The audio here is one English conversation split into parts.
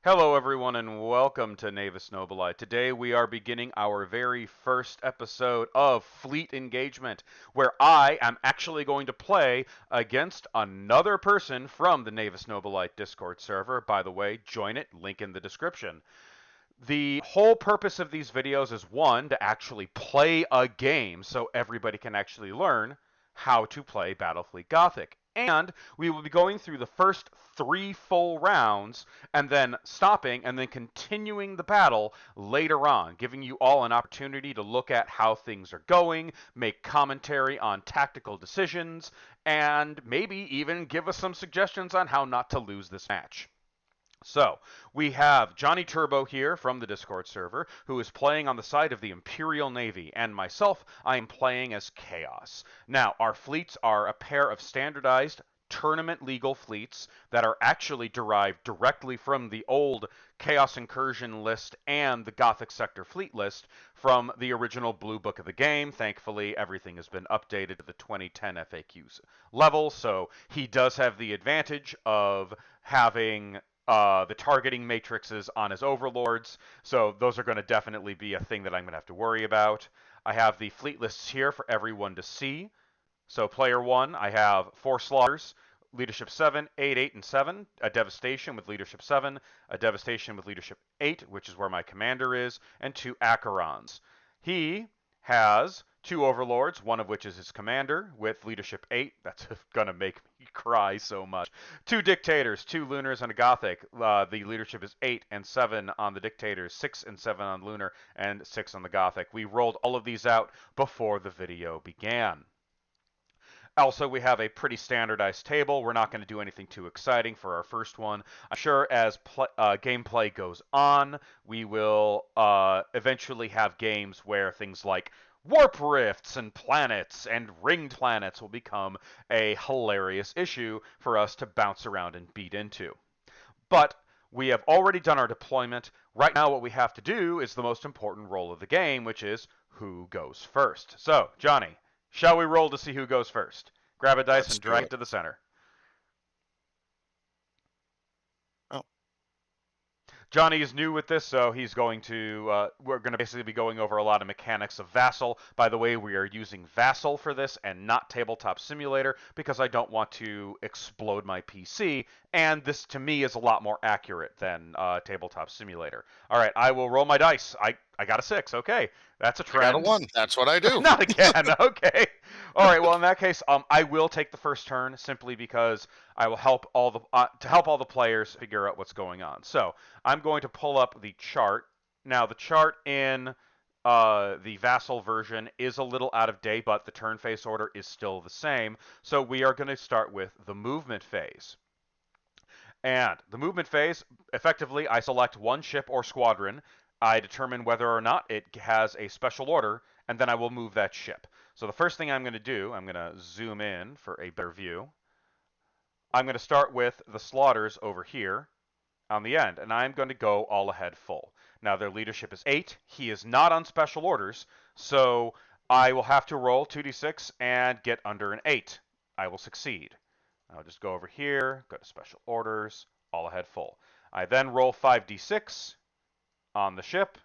Hello, everyone, and welcome to Navis Nobili. Today we are beginning our very first episode of Fleet Engagement, where I am actually going to play against another person from the Navis Nobilite Discord server. By the way, join it, link in the description. The whole purpose of these videos is one, to actually play a game so everybody can actually learn how to play Battlefleet Gothic. And we will be going through the first 3 full rounds and then stopping and then continuing the battle later on, giving you all an opportunity to look at how things are going, make commentary on tactical decisions, and maybe even give us some suggestions on how not to lose this match. So, we have Johnny Turbo here from the Discord server, who is playing on the side of the Imperial Navy, and myself, I am playing as Chaos. Now, our fleets are a pair of standardized tournament legal fleets that are actually derived directly from the old Chaos Incursion list and the Gothic Sector fleet list from the original Blue Book of the game. Thankfully, everything has been updated to the 2010 FAQs level, so he does have the advantage of having the targeting matrices on his overlords, so those are going to definitely be a thing that I'm going to have to worry about. I have the fleet lists here for everyone to see. So player 1, I have 4 slaughters, leadership 7, 8, 8, and 7, a devastation with leadership 7, a devastation with leadership 8, which is where my commander is, and 2 Acherons. He has 2 overlords, one of which is his commander, with leadership 8. That's gonna make me cry so much. 2 dictators, 2 lunars, and a gothic. The leadership is 8 and 7 on the dictators, 6 and 7 on lunar, and 6 on the gothic. We rolled all of these out before the video began. Also, we have a pretty standardized table. We're not going to do anything too exciting for our first one. I'm sure as gameplay goes on, we will eventually have games where things like warp rifts and planets and ringed planets will become a hilarious issue for us to bounce around and beat into. But we have already done our deployment. Right now, what we have to do is the most important role of the game, which is who goes first. So, Johnny, shall we roll to see who goes first? Grab a dice Let's and do drag it. it to the center. Oh, Johnny is new with this, so he's going to, we're going to basically be going over a lot of mechanics of Vassal. By the way, we are using Vassal for this and not Tabletop Simulator because I don't want to explode my PC, and this to me is a lot more accurate than Tabletop Simulator. All right, I will roll my dice. I got a 6. Okay, that's a I got a trend. 1. That's what I do. Not again. Okay. All right. Well, in that case, I will take the first turn simply because I will help all the to help all the players figure out what's going on. So I'm going to pull up the chart. Now, the chart in the Vassal version is a little out of date, but the turn phase order is still the same. So we are going to start with the movement phase. And the movement phase, effectively, I select one ship or squadron. I determine whether or not it has a special order, and then I will move that ship. So the first thing I'm going to do, I'm going to zoom in for a better view. I'm going to start with the slaughters over here on the end, and I'm going to go all ahead full. Now, their leadership is 8. He is not on special orders, so I will have to roll 2d6 and get under an 8. I will succeed. I'll just go over here, go to special orders, all ahead full. I then roll 5d6 on the ship,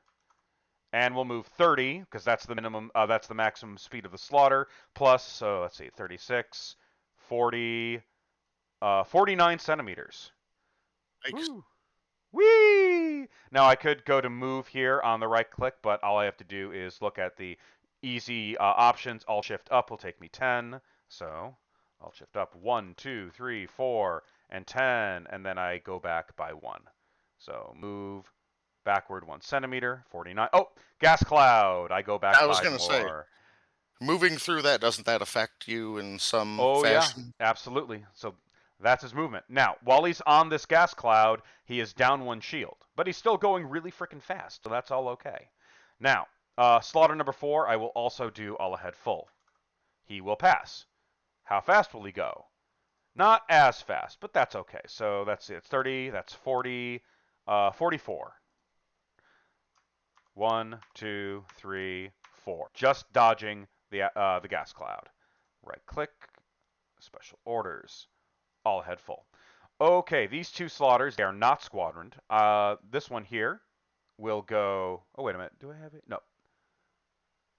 and we'll move 30 because that's the minimum. That's the maximum speed of the slaughter. Plus, so let's see, 36, 40, 49 centimeters. Yikes. Woo! Whee! Now I could go to move here on the right click, but all I have to do is look at the easy options. Alt shift up will take me 10. So Alt shift up 1, 2, 3, 4, and 10, and then I go back by 1. So move backward 1 centimeter, 49. Oh, gas cloud. I go back I was 5 going to say, more. moving through that, doesn't that affect you in some Oh, yeah, fashion? absolutely. So that's his movement. Now, while he's on this gas cloud, he is down 1 shield, but he's still going really freaking fast, so that's all okay. Now, slaughter number 4, I will also do all ahead full. He will pass. How fast will he go? Not as fast, but that's okay. So that's it. 30, that's 40, 44. 1, 2, 3, 4. Just dodging the gas cloud. Right click, special orders, all ahead full. Okay, these two slaughters, they are not squadroned. This one here will go. Oh, wait a minute. Do I have it? No.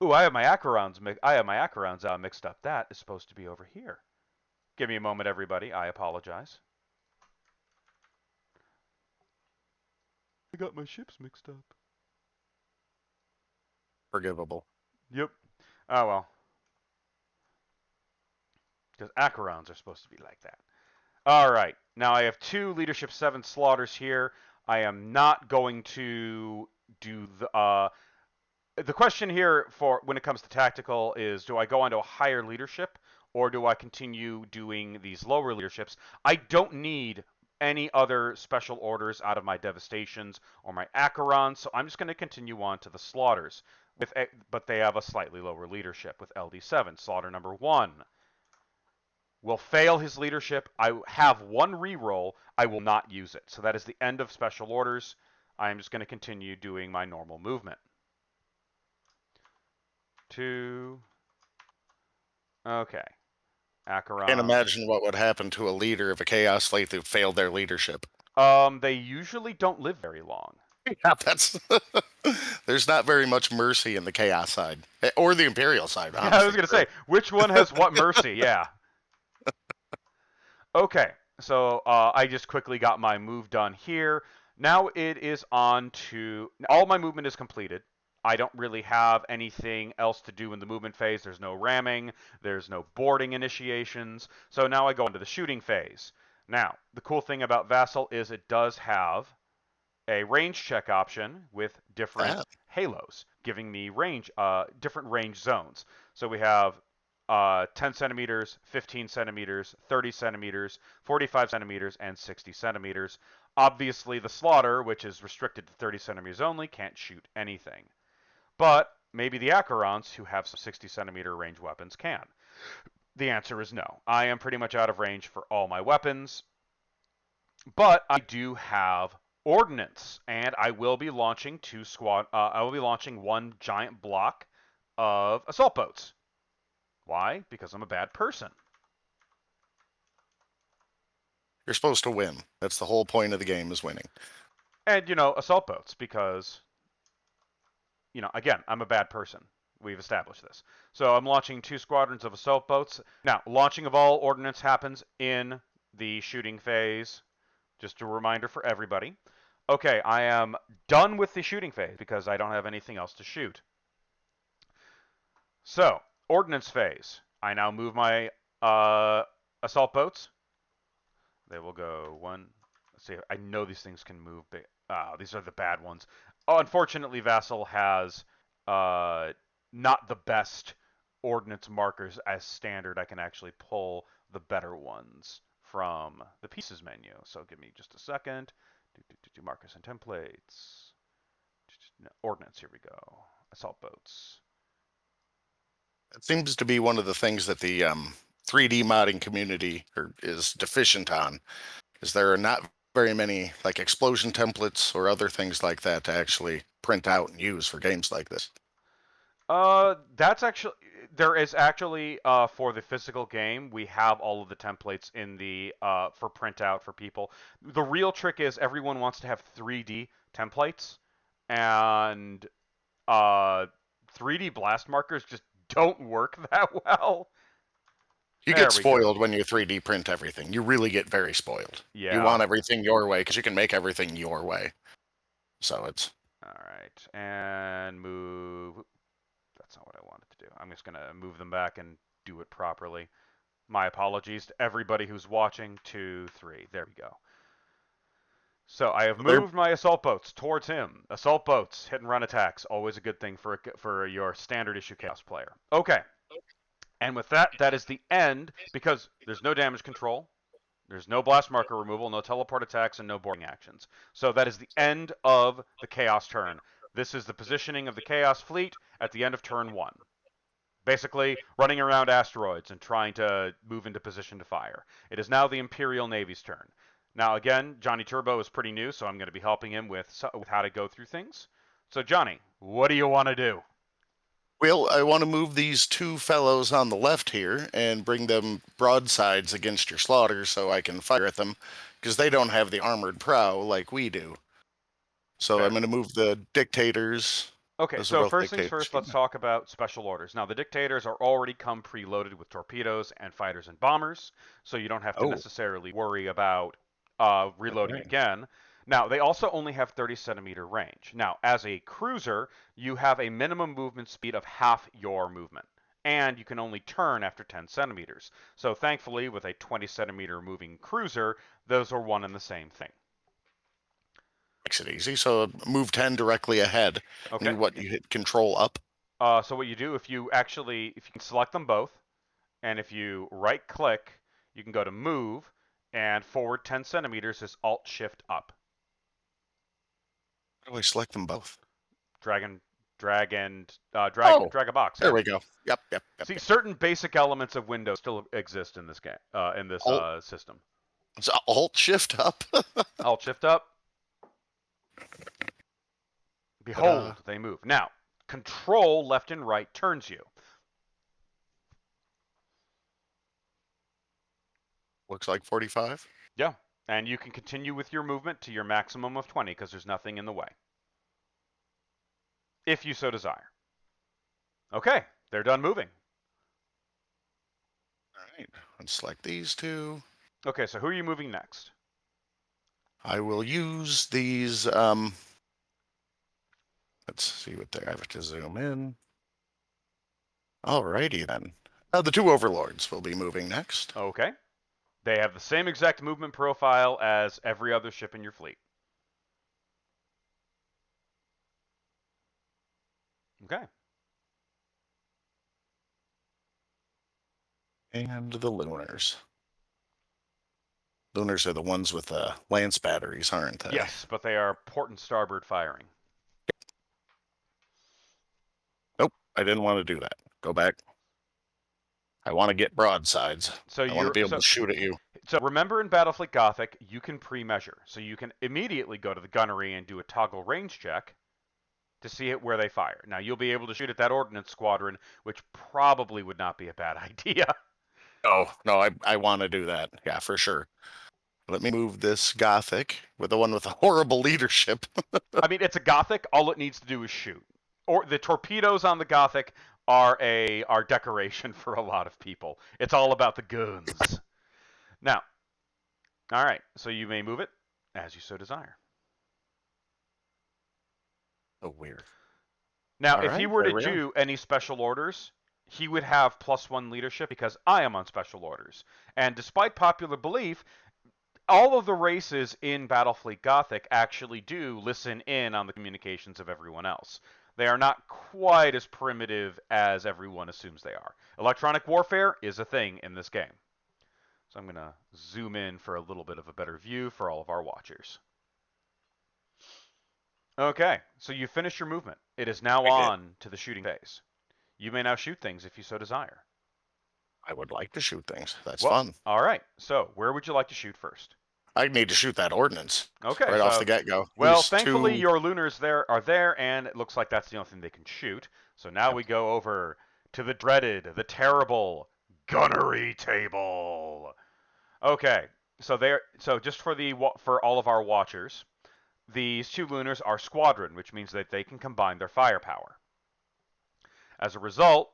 Ooh, I have my Acherons mixed up. That is supposed to be over here. Give me a moment, everybody. I apologize. I got my ships mixed up. Forgivable. Yep. Oh well, because Acherons are supposed to be like that. All right. Now I have two leadership 7 slaughters here. I am not going to do the question here for when it comes to tactical is, do I go on to a higher leadership or do I continue doing these lower leaderships? I don't need any other special orders out of my devastations or my Acherons, so I'm just going to continue on to the slaughters. But they have a slightly lower leadership with LD7. Slaughter number 1 will fail his leadership. I have one reroll. I will not use it. So that is the end of special orders. I'm just going to continue doing my normal movement. 2. Okay. Can't Acherons. imagine what would happen to a leader of a Chaos Fleet who failed their leadership. They usually don't live very long. Yeah, that's. There's not very much mercy in the Chaos side, or the Imperial side, Yeah, I was honestly. going to say, which one has what mercy? Yeah. Okay, so I just quickly got my move done here. Now it is on to all my movement is completed. I don't really have anything else to do in the movement phase. There's no ramming, there's no boarding initiations. So now I go into the shooting phase. Now, the cool thing about Vassal is it does have a range check option with different That halos, giving me different range zones. So we have 10 centimeters, 15 centimeters, 30 centimeters, 45 centimeters, and 60 centimeters. Obviously, the slaughter, which is restricted to 30 centimeters only, can't shoot anything. But maybe the Acherons, who have some 60 centimeter range weapons, can. The answer is no. I am pretty much out of range for all my weapons. But I do have ordnance, and I will be launching I will be launching one giant block of assault boats. Why? Because I'm a bad person. you're supposed to win. That's the whole point of the game, is winning. And assault boats because again, I'm a bad person. We've established this. So I'm launching 2 squadrons of assault boats. Now, launching of all ordnance happens in the shooting phase. Just a reminder for everybody. Okay, I am done with the shooting phase because I don't have anything else to shoot. So, ordnance phase. I now move my assault boats. They will go one. Let's see. I know these things can move. These are the bad ones. Oh, unfortunately, Vassal has uh, not the best ordnance markers as standard. I can actually pull the better ones from the pieces menu. So give me just a second. Do markers and templates. No, ordnance. Here we go. Assault boats. It seems to be one of the things that the 3D modding community is deficient on, is there are not very many like explosion templates or other things like that to actually print out and use for games like this. That's actually there is actually for the physical game we have all of the templates in the for printout for people. The real trick is everyone wants to have 3D templates, and uh 3D blast markers just don't work that well. You There get we go. spoiled when you 3D print everything. You really get very spoiled. You Yeah. want everything your way because you can make everything your way. So it's All right, and move. That's not what I wanted to do. I'm just gonna move them back and do it properly. My apologies to everybody who's watching. 2, 3. There we go. So I have they're moved my assault boats towards him. Assault boats, hit and run attacks, always a good thing for your standard issue chaos player. Okay, and with that, that is the end because there's no damage control, there's no blast marker removal, no teleport attacks, and no boarding actions. So that is the end of the chaos turn. This is the positioning of the chaos fleet at the end of turn 1. Basically, running around asteroids and trying to move into position to fire. It is now the Imperial Navy's turn. Now, again, Johnny Turbo is pretty new, so I'm going to be helping him with how to go through things. So, Johnny, what do you want to do? well, I want to move these two fellows on the left here and bring them broadsides against your slaughter so I can fire at them because they don't have the armored prow like we do. So I'm Fair. going to move the dictators. Okay, Those are so both first things dictators. first, let's talk about special orders. Now, the dictators are already come preloaded with torpedoes and fighters and bombers, so you don't have to Oh, necessarily worry about reloading okay. again. Now, they also only have 30 centimeter range. Now, as a cruiser, you have a minimum movement speed of half your movement, and you can only turn after 10 centimeters. So, thankfully, with a 20 centimeter moving cruiser, those are one and the same thing. Makes it easy. So move 10 directly ahead. And Okay. you hit control up. So what you do, if you can select them both, and if you right click, you can go to move, and forward 10 centimeters is Alt Shift up. How do I select them both? Drag and drag and Oh, drag a box. there Yeah. we go. Yep. See, certain basic elements of Windows still exist in this game, in this Alt, system. it's Alt Shift up. Alt Shift up. Ta-da. Behold, they move. Now, Control left and right turns you. Looks like 45. Yeah, and you can continue with your movement to your maximum of 20 because there's nothing in the way, if you so desire. Okay, they're done moving. All right. Let's select these two. Okay, so who are you moving next? I will use these. Let's see what they have to zoom in. Alrighty then. The two overlords will be moving next. Okay. They have the same exact movement profile as every other ship in your fleet. Okay. And the lunars. Lunars are the ones with the lance batteries, aren't they? Yes, but they are port and starboard firing. Nope, I didn't want to do that. Go back. I want to get broadsides. So I want to you're be able to shoot at you. so remember in Battlefleet Gothic, you can pre-measure. So you can immediately go to the gunnery and do a toggle range check to see it where they fire. Now you'll be able to shoot at that ordnance squadron, which probably would not be a bad idea. Oh, no, I want to do that. Yeah, for sure. Let me move this Gothic with the one with the horrible leadership. I mean, it's a Gothic. All it needs to do is shoot. Or the torpedoes on the Gothic are decoration for a lot of people. It's all about the guns. Now, all right. So you may move it as you so desire. Oh, weird. Now, All if right, he were there to we are. do any special orders, he would have +1 leadership because I am on special orders. And despite popular belief, all of the races in Battlefleet Gothic actually do listen in on the communications of everyone else. They are not quite as primitive as everyone assumes they are. Electronic warfare is a thing in this game. So I'm going to zoom in for a little bit of a better view for all of our watchers. Okay, so you finished your movement. It is now I did. on to the shooting phase. You may now shoot things if you so desire. I would like to shoot things. That's Well, fun. all right. So where would you like to shoot first? I need to shoot that ordnance Okay, right off so the get-go. well, These thankfully two. your lunars are there, and it looks like that's the only thing they can shoot. So now we Yep. go over to the dreaded, the terrible gunnery table. Okay, so just for all of our watchers, these two lunars are squadron, which means that they can combine their firepower. As a result,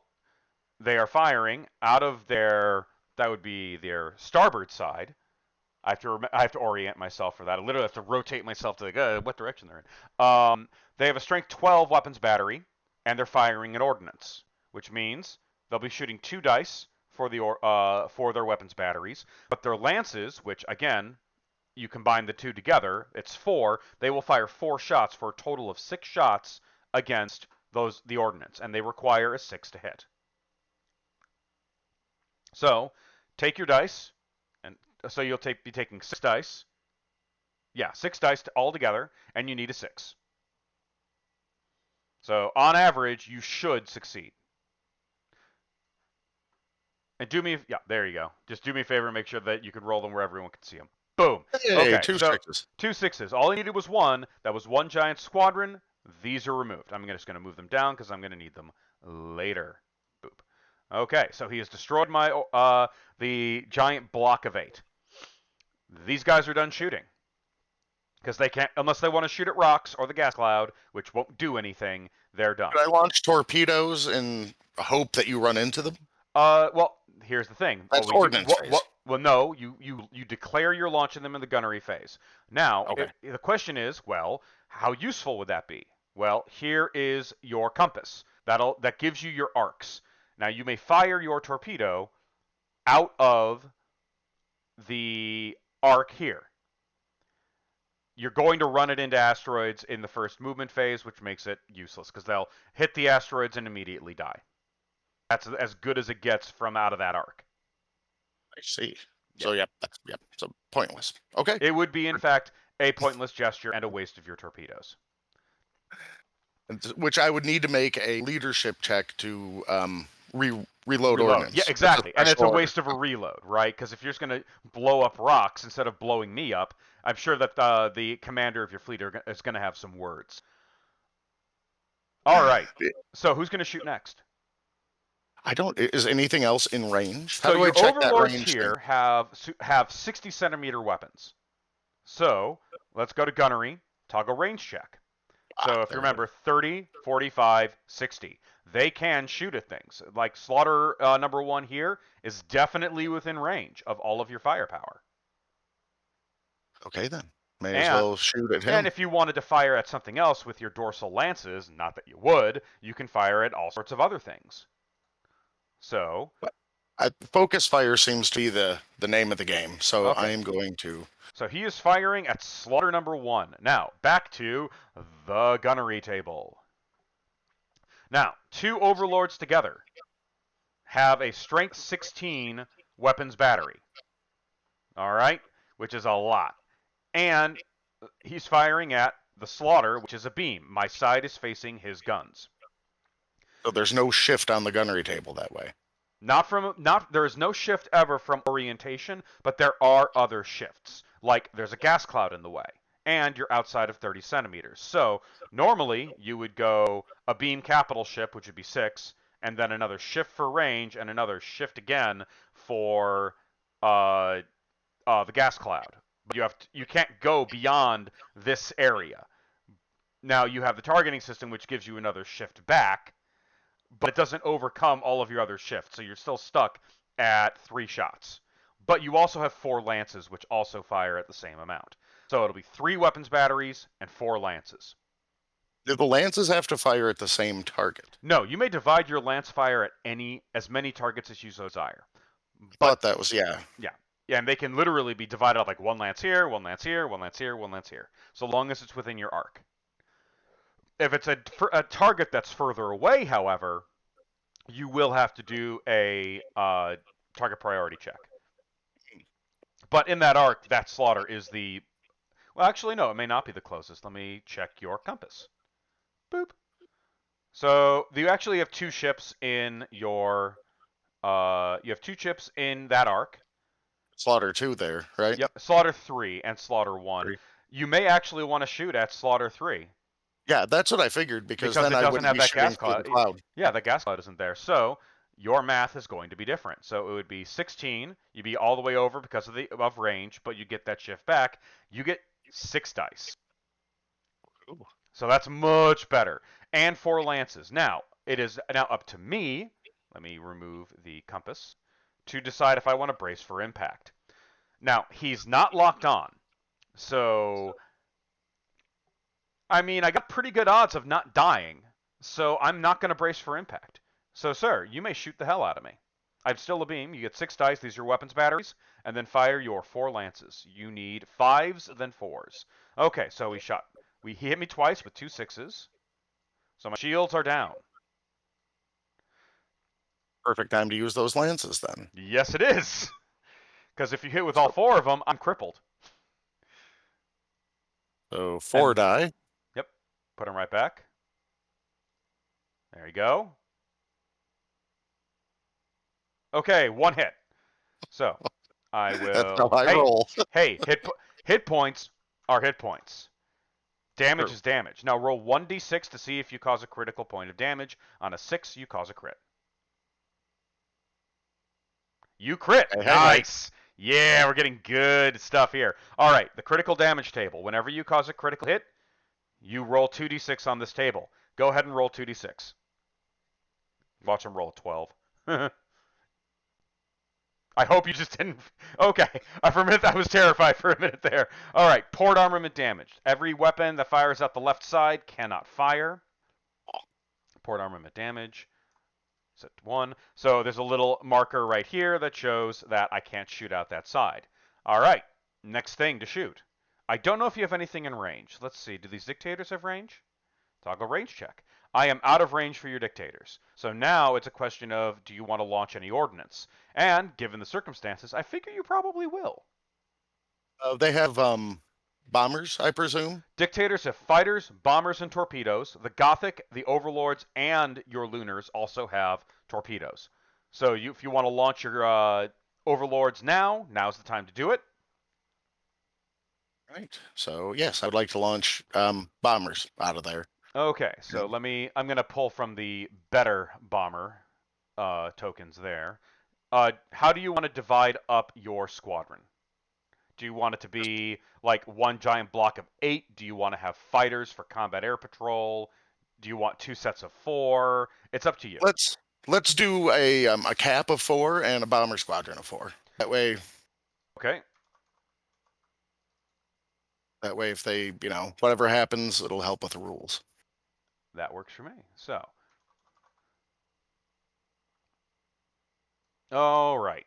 they are firing out of their that would be their starboard side. I have to orient myself for that. I literally have to rotate myself to what direction they're in. They have a strength 12 weapons battery, and they're firing an ordnance, which means they'll be shooting 2 dice for their weapons batteries. But their lances, which again you combine the two together, it's 4. They will fire 4 shots for a total of 6 shots against the ordnance, and they require a 6 to hit. So take your dice, and so you'll be taking 6 dice. Yeah, 6 dice all together, and you need a 6. So on average, you should succeed. And yeah, there you go. Just do me a favor and make sure that you can roll them where everyone can see them. Boom. Hey, Okay, two so sixes. 2 6s. All I needed was 1. That was 1 giant squadron. These are removed. I'm just going to move them down because I'm going to need them later. Boop. Okay, so he has destroyed the giant block of 8. These guys are done shooting because they can't unless they want to shoot at rocks or the gas cloud, which won't do anything. They're done. Could I launch torpedoes in hope that you run into them? Well, here's the thing. That's ordnance phase. Well, no, you declare you're launching them in the gunnery phase. Now, Okay. the question is, well, how useful would that be? Well, here is your compass. That gives you your arcs. Now, you may fire your torpedo out of the arc here. You're going to run it into asteroids in the first movement phase, which makes it useless because they'll hit the asteroids and immediately die. That's as good as it gets from out of that arc. I see. Yeah. So yep. So pointless. Okay. It would be, in fact, a pointless gesture and a waste of your torpedoes. Which I would need to make a leadership check to reload Yeah, ordnance. exactly. And it's a waste of a reload, right? Because if you're just going to blow up rocks instead of blowing me up, I'm sure that the commander of your fleet is going to have some words. All right. So who's going to shoot next? I don't. Is anything else in range? How do I check that range? Here have 60-centimeter weapons. So let's go to gunnery, toggle range check. So if you remember, 30, 45, 60. They can shoot at things. Like Slaughter number 1 here is definitely within range of all of your firepower. Okay, then. May as well shoot at him. And if you wanted to fire at something else with your dorsal lances, not that you would, you can fire at all sorts of other things. So... focus fire seems to be the name of the game, so okay. I am going to... So he is firing at Slaughter number 1. Now, back to the gunnery table. Now, 2 overlords together have a strength 16 weapons battery. All right? Which is a lot. And he's firing at the Slaughter, which is a beam. My side is facing his guns. So there's no shift on the gunnery table that way. There is no shift ever from orientation, but there are other shifts. Like there's a gas cloud in the way, and you're outside of 30 centimeters. So normally you would go a beam capital ship, which would be 6, and then another shift for range, and another shift again for the gas cloud. But you can't go beyond this area. Now you have the targeting system, which gives you another shift back, but it doesn't overcome all of your other shifts, so you're still stuck at 3 shots. But you also have 4 lances, which also fire at the same amount. So it'll be 3 weapons batteries and 4 lances. Do the lances have to fire at the same target? No, you may divide your lance fire at as many targets as you so desire. But that was, yeah. Yeah, and they can literally be divided up like 1 lance here, 1 lance here, 1 lance here, 1 lance here, so long as it's within your arc. If it's a target that's further away, however, you will have to do a target priority check. But in that arc, that Slaughter is the... Well, actually, no, it may not be the closest. Let me check your compass. Boop. So you actually have 2 ships in your... you have 2 ships in that arc. Slaughter 2 there, right? Yep, Slaughter 3 and Slaughter 1. 3. You may actually want to shoot at Slaughter 3. Yeah, that's what I figured, because then I wouldn't be shooting through the cloud. Yeah, the gas cloud isn't there. So your math is going to be different. So it would be 16. You'd be all the way over because of range, but you get that shift back. You get 6 dice. Ooh. So that's much better. And 4 lances. Now, it is now up to me, let me remove the compass, to decide if I want to brace for impact. Now, he's not locked on. So, I mean, I got pretty good odds of not dying. So I'm not going to brace for impact. So, sir, you may shoot the hell out of me. I'm still a beam. You get 6 dice. These are your weapons batteries. And then fire your 4 lances. You need 5s, then 4s. Okay, so he hit me twice with 2 6s. So my shields are down. Perfect time to use those lances, then. Yes, it is. Because if you hit with all 4 of them, I'm crippled. So 4 die. Yep. Put them right back. There you go. Okay, 1 hit. So I will. That's how I roll. Hey, hit points are hit points. Damage is damage. Now roll 1d6 to see if you cause a critical point of damage. On a 6, you cause a crit. You crit. Nice. Yeah, we're getting good stuff here. All right, the critical damage table. Whenever you cause a critical hit, you roll 2d6 on this table. Go ahead and roll 2d6. Watch him roll 12. I hope you just didn't. Okay, for a minute I was terrified for a minute there. All right, port armament damaged. Every weapon that fires out the left side cannot fire. Port armament damage. Set to 1. So there's a little marker right here that shows that I can't shoot out that side. All right, next thing to shoot. I don't know if you have anything in range. Let's see. Do these dictators have range? Toggle range check. I am out of range for your dictators. So now it's a question of, do you want to launch any ordnance? And given the circumstances, I figure you probably will. They have bombers, I presume. Dictators have fighters, bombers, and torpedoes. The Gothic, the Overlords, and your Lunars also have torpedoes. So if you want to launch your Overlords now, now's the time to do it. Right. So yes, I would like to launch bombers out of there. Okay, so Yeah. I'm going to pull from the better bomber tokens there. How do you want to divide up your squadron? Do you want it to be like one giant block of 8? Do you want to have fighters for combat air patrol? Do you want two sets of 4? It's up to you. Let's do a cap of 4 and a bomber squadron of 4. Okay, That way, if they, whatever happens, it'll help with the rules. that works for me. So, all right.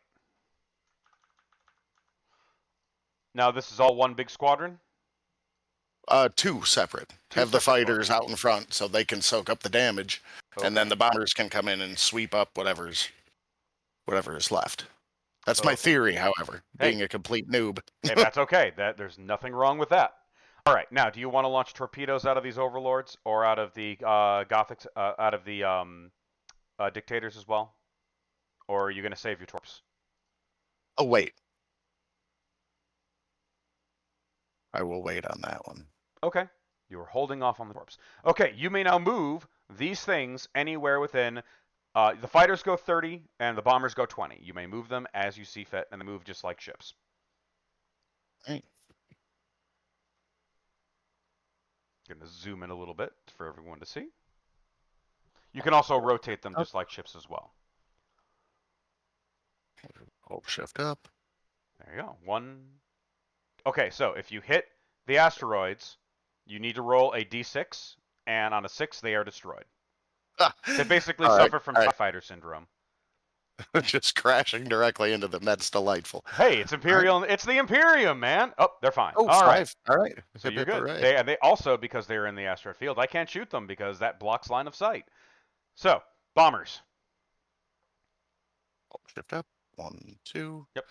Now this is all one big squadron? 2 separate. Two Have the separate fighters squadrons. out in front so they can soak up the damage, and then Okay. the bombers can come in and sweep up whatever is left. That's my Okay. theory, however, Hey, being a complete noob. hey, that's okay. There's nothing wrong with that. All right. Now, do you want to launch torpedoes out of these overlords or out of the Gothics, out of the dictators as well, or are you going to save your torps? Oh wait, I will wait on that one. Okay. You are holding off on the torps. Okay. You may now move these things anywhere within. The fighters go 30 and the bombers go 20. You may move them as you see fit, and they move just like ships. Right. Going to zoom in a little bit for everyone to see. You can also rotate them Up. just like ships as well. Hold shift up. There you go. One. Okay, so if you hit the asteroids, you need to roll a d6, and on a 6, they are destroyed. They basically All right, suffer from all TIE right. fighter syndrome. Just crashing directly into them. That's delightful. Hey, it's All right. Imperial. It's the Imperium, man. Oh, they're fine. Oh, All right. 5. All right. So Hip you're hip good. hooray. They also, because they're in the asteroid field, I can't shoot them because that blocks line of sight. So bombers. Hold shift up. 1, 2. Yep.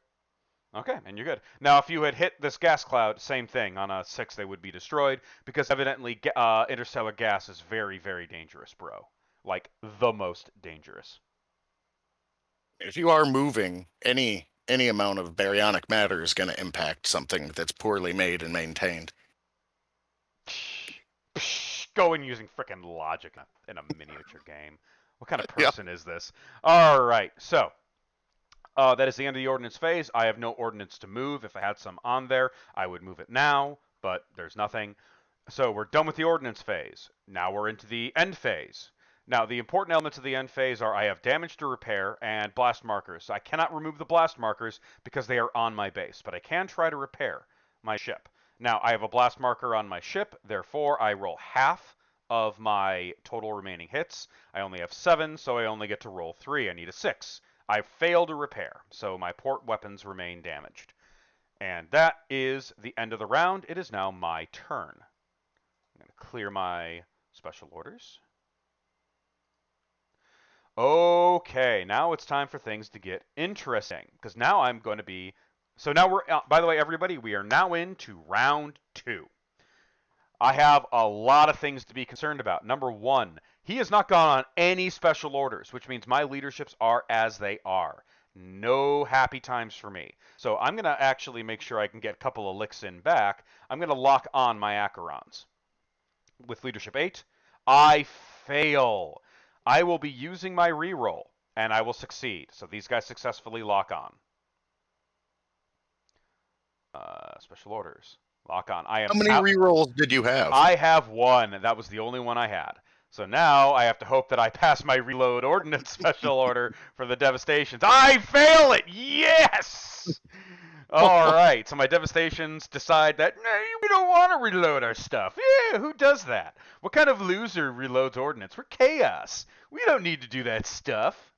Okay, and you're good. Now, if you had hit this gas cloud, same thing. On a 6, they would be destroyed because evidently interstellar gas is very, very dangerous, bro. Like the most dangerous. If you are moving, any amount of baryonic matter is going to impact something that's poorly made and maintained. Going using freaking logic in a miniature game. What kind of Yep. person is this? All right, so that is the end of the ordnance phase. I have no ordnance to move. If I had some on there, I would move it now, but there's nothing. So we're done with the ordnance phase. Now we're into the end phase. Now, the important elements of the end phase are I have damage to repair and blast markers. I cannot remove the blast markers because they are on my base, but I can try to repair my ship. Now, I have a blast marker on my ship, therefore I roll half of my total remaining hits. I only have 7, so I only get to roll 3. I need a 6. I fail to repair, so my port weapons remain damaged. And that is the end of the round. It is now my turn. I'm going to clear my special orders. Okay, now it's time for things to get interesting because now I'm going to be. So now we're. By the way, everybody, we are now into round 2. I have a lot of things to be concerned about. Number 1, he has not gone on any special orders, which means my leaderships are as they are. No happy times for me. So I'm going to actually make sure I can get a couple of licks in back. I'm going to lock on my Acherons. With leadership 8, I fail. I will be using my reroll, and I will succeed. So these guys successfully lock on. Special orders. Lock on. I How am many out. rerolls did you have? I have one. That was the only one I had. So now I have to hope that I pass my reload ordnance special order for the devastations. I fail it. Yes. All right. So my devastations decide that we don't want to reload our stuff. Yeah, who does that? What kind of loser reloads ordnance? We're chaos. We don't need to do that stuff.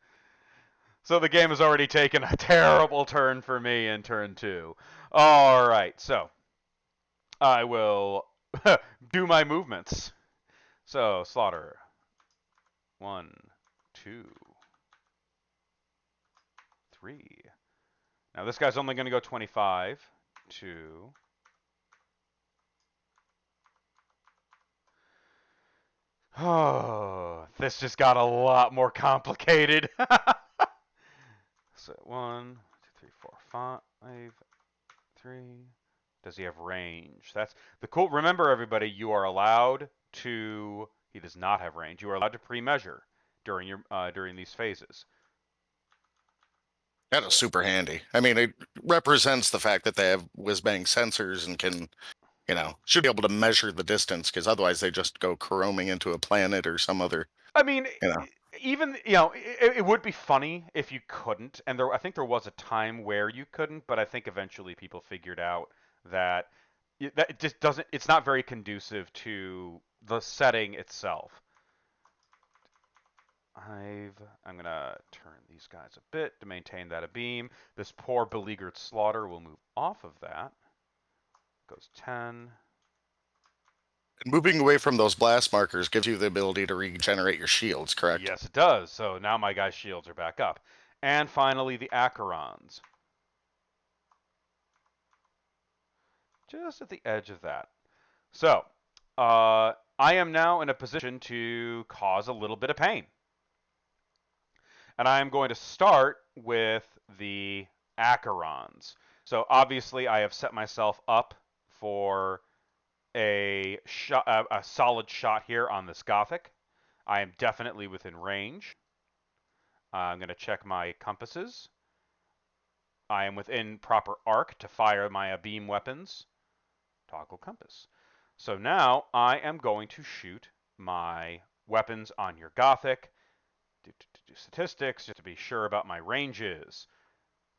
So the game has already taken a terrible turn for me in turn 2. All right. So I will do my movements. So, slaughter. 1, 2, 3. Now, this guy's only going to go 25. 2. Oh, this just got a lot more complicated. So, 1, 2, 3, 4, 5, 3. Does he have range? That's the cool. Remember, everybody, you are allowed to. He does not have range. You are allowed to pre-measure during these phases. That is So super handy. I mean, it represents the fact that they have whiz-bang sensors and can, should be able to measure the distance, because otherwise they just go roaming into a planet or some other, I mean, you know. even it would be funny if you couldn't, and I think there was a time where you couldn't, but I think eventually people figured out that that it just doesn't. It's not very conducive to the setting itself. I'm gonna turn these guys a bit to maintain that abeam. This poor beleaguered slaughter will move off of that. Goes 10. Moving away from those blast markers gives you the ability to regenerate your shields, correct? Yes, it does. So now my guy's shields are back up. And finally, the Acherons. Just at the edge of that. So, I am now in a position to cause a little bit of pain. And I am going to start with the Acherons. So obviously I have set myself up for a solid shot here on this Gothic. I am definitely within range. I'm going to check my compasses. I am within proper arc to fire my beam weapons. Toggle compass. So now I am going to shoot my weapons on your Gothic. Do statistics just to be sure about my ranges.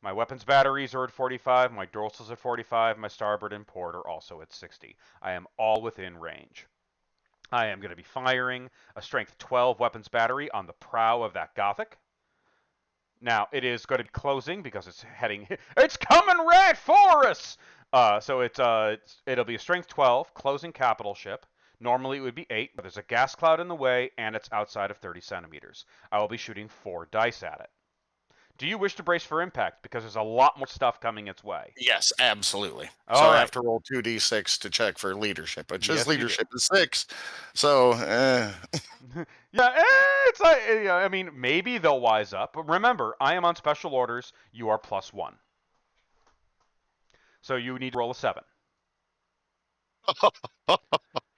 My weapons batteries are at 45, my dorsals at 45, my starboard and port are also at 60. I am all within range. I am going to be firing a strength 12 weapons battery on the prow of that Gothic. Now, it is going to be closing because it's heading. It's coming right for us! So it'll be a strength 12, closing capital ship. Normally it would be 8, but there's a gas cloud in the way, and it's outside of 30 centimeters. I will be shooting 4 dice at it. Do you wish to brace for impact? Because there's a lot more stuff coming its way. Yes, absolutely. So All I right. have to roll 2d6 to check for leadership, which his Yes, you do. leadership is 6. So, Yeah, it's like, I mean, maybe they'll wise up. But remember, I am on special orders. You are +1. So you need to roll a 7.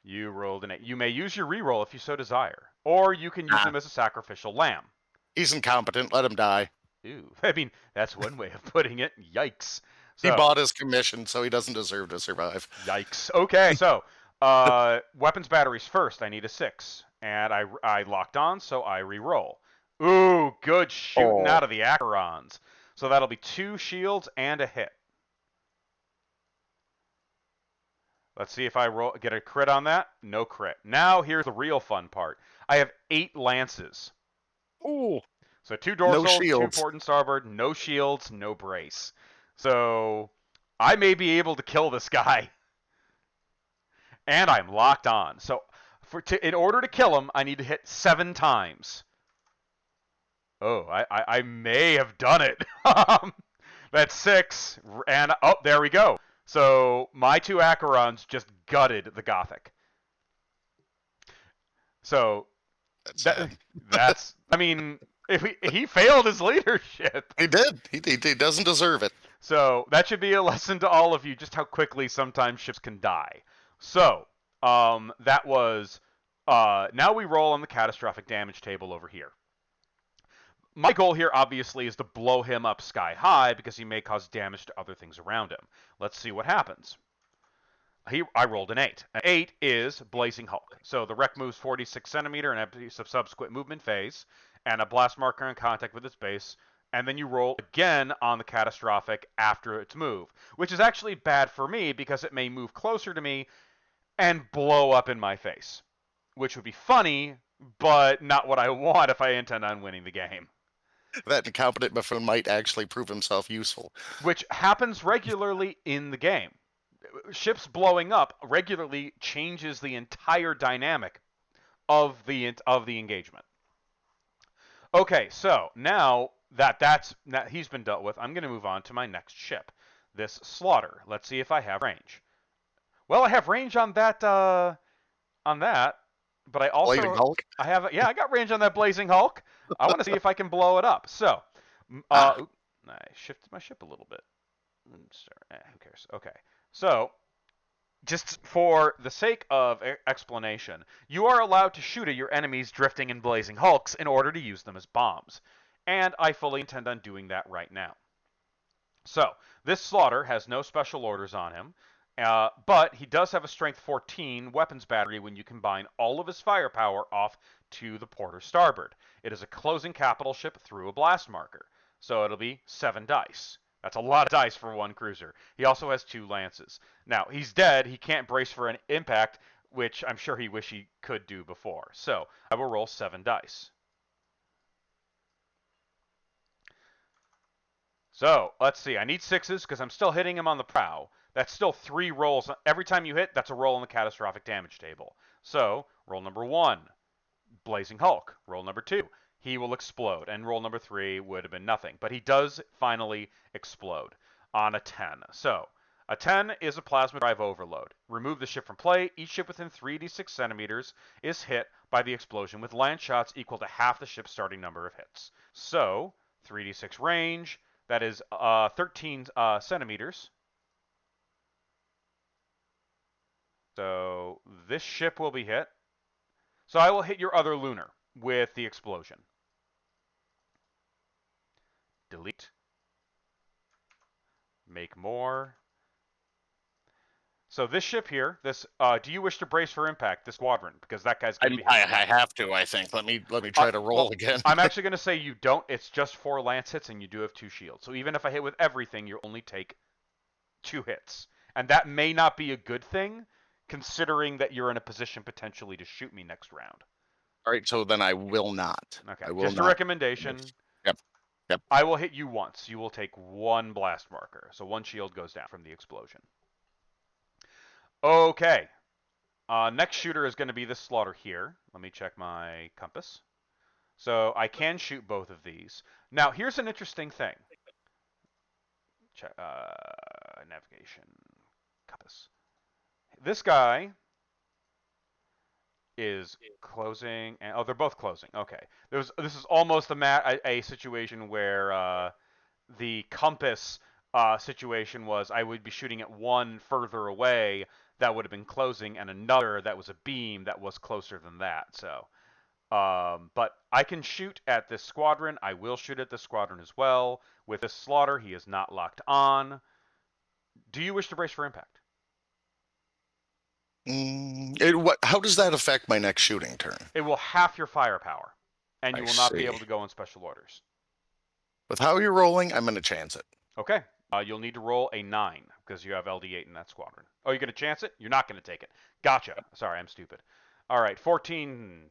You rolled an 8. You may use your reroll if you so desire. Or you can use nah, them as a sacrificial lamb. he's incompetent. Let him die. Ooh, I mean, that's one way of putting it. Yikes. He So, bought his commission, so he doesn't deserve to survive. yikes. Okay, so weapons batteries first. I need a 6. And I locked on, so I re-roll. Ooh, good shooting Oh, out of the Acherons. So that'll be 2 shields and a hit. Let's see if I get a crit on that. No crit. Now here's the real fun part. I have 8 lances. ooh, So 2 no dorsal, 2 shields. port and starboard, no shields, no brace. So I may be able to kill this guy. And I'm locked on. So in order to kill him, I need to hit 7 times. Oh, I may have done it. That's 6. And, oh, there we go. So my 2 Acherons just gutted the Gothic. So That's sad. that's, I mean, if he failed his leadership. He did. He doesn't deserve it. So that should be a lesson to all of you just how quickly sometimes ships can die. So that was now we roll on the catastrophic damage table over here. My goal here, obviously, is to blow him up sky high because he may cause damage to other things around him. Let's see what happens. I rolled an 8. An 8 is Blazing Hulk. So the wreck moves 46 centimeter and empties subsequent movement phase, and a blast marker in contact with its base, and then you roll again on the catastrophic after its move, which is actually bad for me because it may move closer to me and blow up in my face, which would be funny, but not what I want if I intend on winning the game. That incompetent buffoon might actually prove himself useful. Which happens regularly in the game. Ships blowing up regularly changes the entire dynamic of the engagement. Okay, so now that he's been dealt with, I'm going to move on to my next ship, this Slaughter. Let's see if I have range. Well, I have range on that, but I Blazing also Hulk? I got range on that Blazing Hulk. I want to see if I can blow it up. So, Ah, I shifted my ship a little bit. Who cares? Okay, so just for the sake of explanation, you are allowed to shoot at your enemies drifting in blazing hulks in order to use them as bombs. And I fully intend on doing that right now. So, this Slaughter has no special orders on him, but he does have a Strength 14 weapons battery when you combine all of his firepower off to the port or starboard. It is a closing capital ship through a blast marker, so it'll be 7 dice. That's a lot of dice for one cruiser. He also has 2 lances. Now, he's dead. He can't brace for an impact, which I'm sure he wished he could do before. So, I will roll 7 dice. So, let's see. I need 6s because I'm still hitting him on the prow. That's still 3 rolls. Every time you hit, that's a roll on the catastrophic damage table. So, roll number 1, Blazing Hulk. Roll number 2, he will explode. And roll number 3 would have been nothing. But he does finally explode on a 10. So, a 10 is a plasma drive overload. Remove the ship from play. Each ship within 3d6 centimeters is hit by the explosion with land shots equal to half the ship's starting number of hits. So, 3d6 range, that is 13 centimeters. So this ship will be hit. So I will hit your other lunar with the explosion. Delete. Make more. So this ship here, do you wish to brace for impact, this squadron? Because that guy's going to be hit I as well. have to, I think. Let me try to roll Well, again. I'm actually going to say you don't. It's just 4 lance hits, and you do have 2 shields. So even if I hit with everything, you only take 2 hits. And that may not be a good thing, considering that you're in a position potentially to shoot me next round. All right, so then I will not. Okay, I will just a not. recommendation. Yep. Yep. I will hit you once. You will take 1 blast marker. So 1 shield goes down from the explosion. Okay. Next shooter is going to be this Slaughter here. Let me check my compass. So I can shoot both of these. Now, here's an interesting thing. Check, navigation, compass. This guy is closing, and they're both closing. Okay, this is almost a situation where the compass situation was I would be shooting at one further away that would have been closing, and another that was a beam that was closer than that. So, but I can shoot at this squadron. I will shoot at this squadron as well. With this Slaughter, he is not locked on. Do you wish to brace for impact? How does that affect my next shooting turn? It will half your firepower, and you I will not be see. able to go on special orders. With how you're rolling, I'm going to chance it. Okay. You'll need to roll a 9 because you have LD8 in that squadron. Oh, you're going to chance it? You're not going to take it. Gotcha. Sorry, I'm stupid. All right, 14.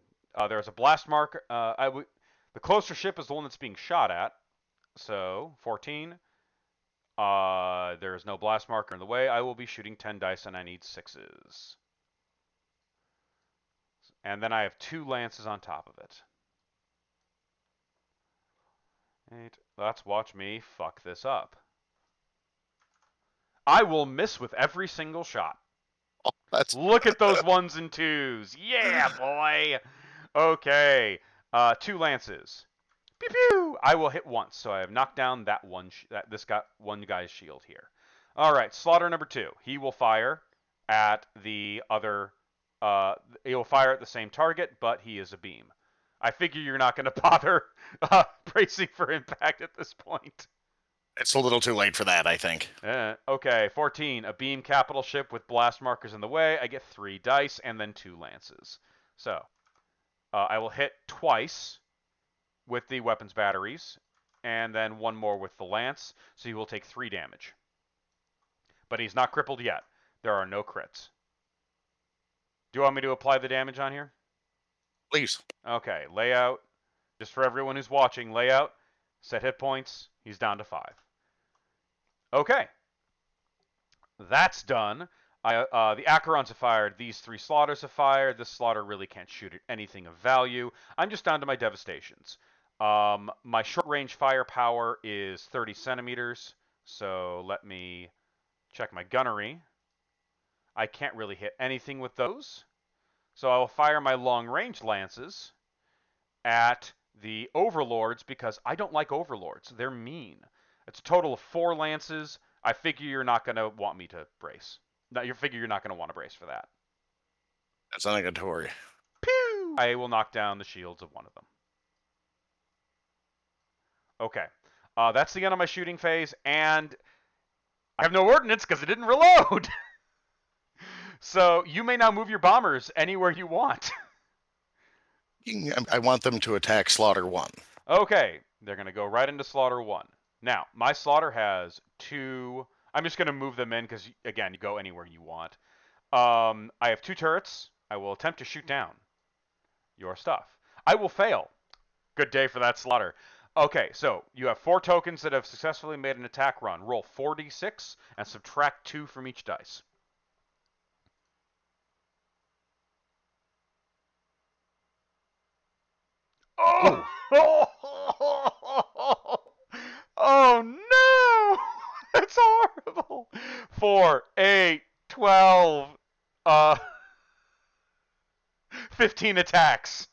There's a blast mark. The closer ship is the one that's being shot at. So, 14. There's no blast marker in the way. I will be shooting 10 dice, and I need 6s. And then I have 2 lances on top of it. 8. Let's watch me fuck this up. I will miss with every single shot. Oh, that's Look at those 1s and 2s. Yeah, boy. Okay. 2 lances. Pew pew. I will hit once, so I have knocked down that one guy's shield here. All right, Slaughter number 2. He will fire at the other. He will fire at the same target, but he is a beam. I figure you're not going to bother bracing for impact at this point. It's a little too late for that, I think. Okay, 14. A beam capital ship with blast markers in the way. I get 3 dice and then 2 lances. So I will hit twice with the weapons batteries, and then 1 more with the lance. So you will take 3 damage. But he's not crippled yet. There are no crits. Do you want me to apply the damage on here? Please. Okay, layout. Just for everyone who's watching, layout. Set hit points. He's down to 5. Okay. That's done. The Acherons have fired. These 3 slaughters have fired. This slaughter really can't shoot at anything of value. I'm just down to my devastations. My short-range firepower is 30 centimeters. So let me check my gunnery. I can't really hit anything with those. So I will fire my long-range lances at the overlords because I don't like overlords. They're mean. It's a total of 4 lances. I figure you're not going to want me to brace. No, you figure you're not going to want to brace for that. That's negatory. Pew! I will knock down the shields of one of them. Okay. That's the end of my shooting phase, and I have no ordnance because it didn't reload. So you may now move your bombers anywhere you want. I want them to attack Slaughter 1. Okay, they're going to go right into Slaughter 1. Now, my Slaughter has 2... I'm just going to move them in because, again, you go anywhere you want. I have 2 turrets. I will attempt to shoot down your stuff. I will fail. Good day for that Slaughter. Okay, so you have 4 tokens that have successfully made an attack run. Roll 4d6 and subtract 2 from each dice. Oh! Oh no! That's horrible. 4, 8, 12, 15 attacks.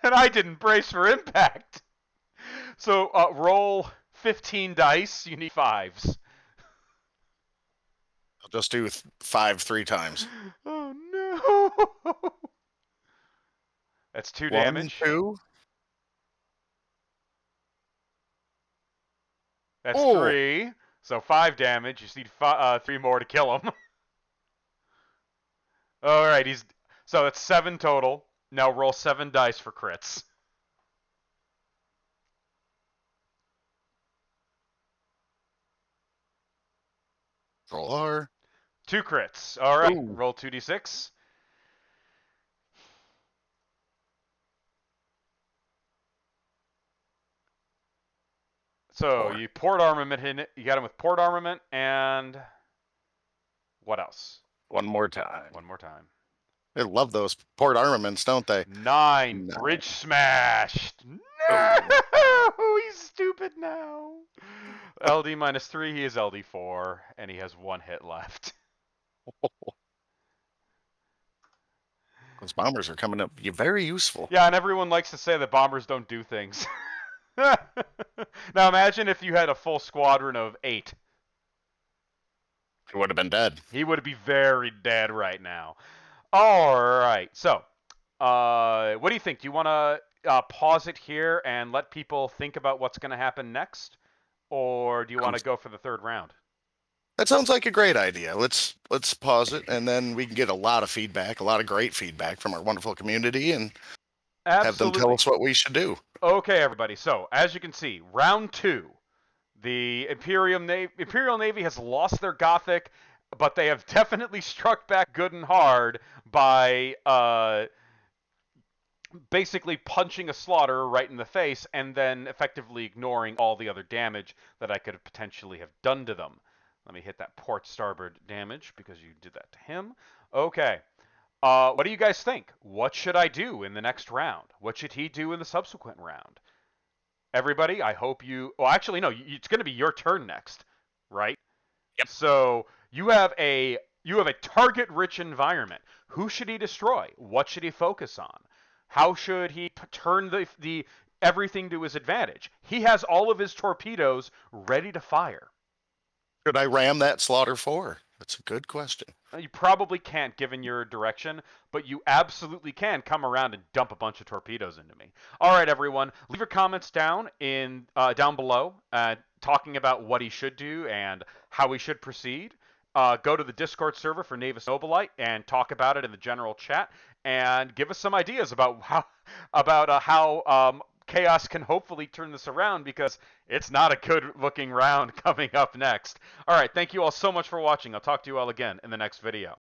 And I didn't brace for impact. So roll 15 dice. You need 5s. I'll just do 5 3 times. Oh no! That's 2 1, damage. 2. That's 3. So 5 damage. You just need 3 more to kill him. All right, so that's 7 total. Now roll 7 dice for crits. Roll R. 2 crits. All right, Ooh. roll 2d6. So 4. you port armament in it. You got him with port armament and what else? 1 more time. 1 more time. They love those port armaments, don't they? 9. 9. Bridge smashed. No! He's stupid now. LD minus 3. He is LD 4, and he has 1 hit left. Those bombers are coming up. You're very useful. Yeah, and everyone likes to say that bombers don't do things. Now imagine if you had a full squadron of 8. He would have been dead. He would be very dead right now. All right. So, what do you think? Do you want to pause it here and let people think about what's going to happen next, or do you want to go for the 3rd round? That sounds like a great idea. Let's pause it, and then we can get a lot of feedback, a lot of great feedback from our wonderful community, and have them tell us what we should do. Okay, everybody. So, as you can see, round 2. The Imperial Navy has lost their Gothic, but they have definitely struck back good and hard by basically punching a slaughter right in the face and then effectively ignoring all the other damage that I could potentially have done to them. Let me hit that port starboard damage because you did that to him. Okay. What do you guys think? What should I do in the next round? What should he do in the subsequent round? Everybody, I hope you... Well, actually, no. It's going to be your turn next, right? Yep. So you have a target-rich environment. Who should he destroy? What should he focus on? How should he turn the everything to his advantage? He has all of his torpedoes ready to fire. Should I ram that Slaughter 4? That's a good question. You probably can't given your direction, but you absolutely can come around and dump a bunch of torpedoes into me. All right, everyone, leave your comments down below, talking about what he should do and how he should proceed. Go to the Discord server for Navis Nobilite and talk about it in the general chat, and give us some ideas about how Chaos can hopefully turn this around, because it's not a good looking round coming up next. All right, thank you all so much for watching. I'll talk to you all again in the next video.